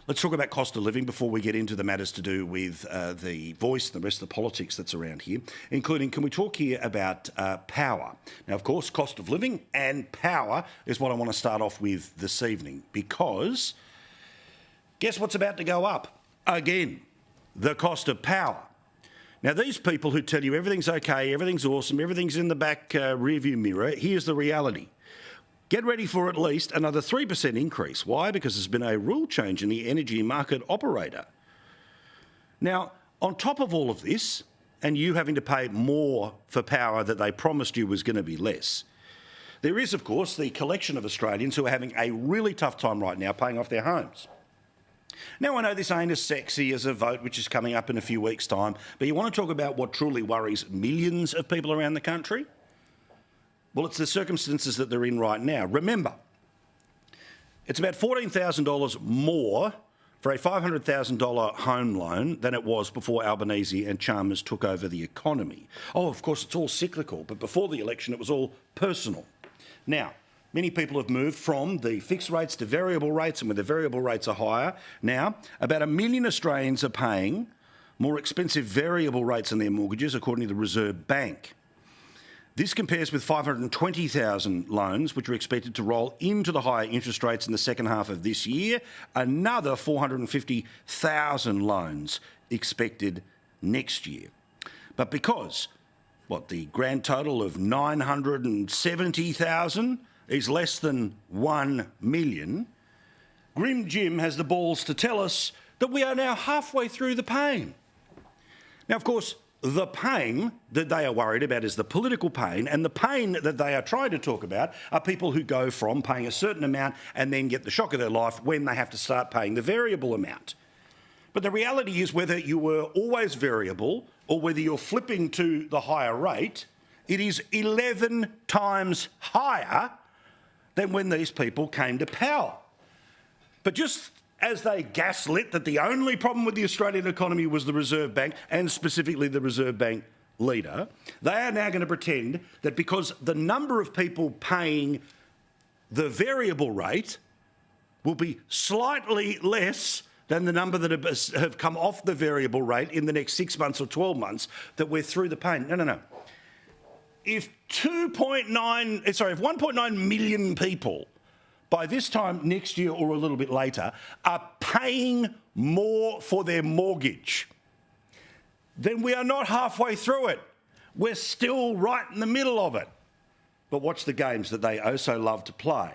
Let's talk about cost of living before we get into the matters to do with the Voice and the rest of the politics that's around here, including, can we talk here about power? Now, of course, cost of living and power is what I want to start off with this evening, because guess what's about to go up? Again, the cost of power. Now, these people who tell you everything's okay, everything's awesome, everything's in the back rearview mirror, here's the reality. Get ready for at least another 3% increase. Why? Because there's been a rule change in the energy market operator. Now, on top of all of this, and you having to pay more for power that they promised you was going to be less, there is, of course, the collection of Australians who are having a really tough time right now paying off their homes. Now, I know this ain't as sexy as a vote which is coming up in a few weeks' time, but you want to talk about what truly worries millions of people around the country? Well, it's the circumstances that they're in right now. Remember, it's about $14,000 more for a $500,000 home loan than it was before Albanese and Chalmers took over the economy. Oh, of course, it's all cyclical, but before the election, it was all personal. Now, many people have moved from the fixed rates to variable rates, and when the variable rates are higher, now about 1 million Australians are paying more expensive variable rates on their mortgages, according to the Reserve Bank. This compares with 520,000 loans, which are expected to roll into the higher interest rates in the second half of this year. Another 450,000 loans expected next year. But because, the grand total of 970,000 is less than 1 million, Grim Jim has the balls to tell us that we are now halfway through the pain. Now, of course, the pain that they are worried about is the political pain, and the pain that they are trying to talk about are people who go from paying a certain amount and then get the shock of their life when they have to start paying the variable amount. But the reality is, whether you were always variable or whether you're flipping to the higher rate, it is 11 times higher than when these people came to power. But just as they gaslit that the only problem with the Australian economy was the Reserve Bank, and specifically the Reserve Bank leader, they are now going to pretend that because the number of people paying the variable rate will be slightly less than the number that have come off the variable rate in the next 6 months or 12 months, that we're through the pain. No. If 1.9 million people by this time next year or a little bit later are paying more for their mortgage, then we are not halfway through it. We're still right in the middle of it. But watch the games that they oh so love to play.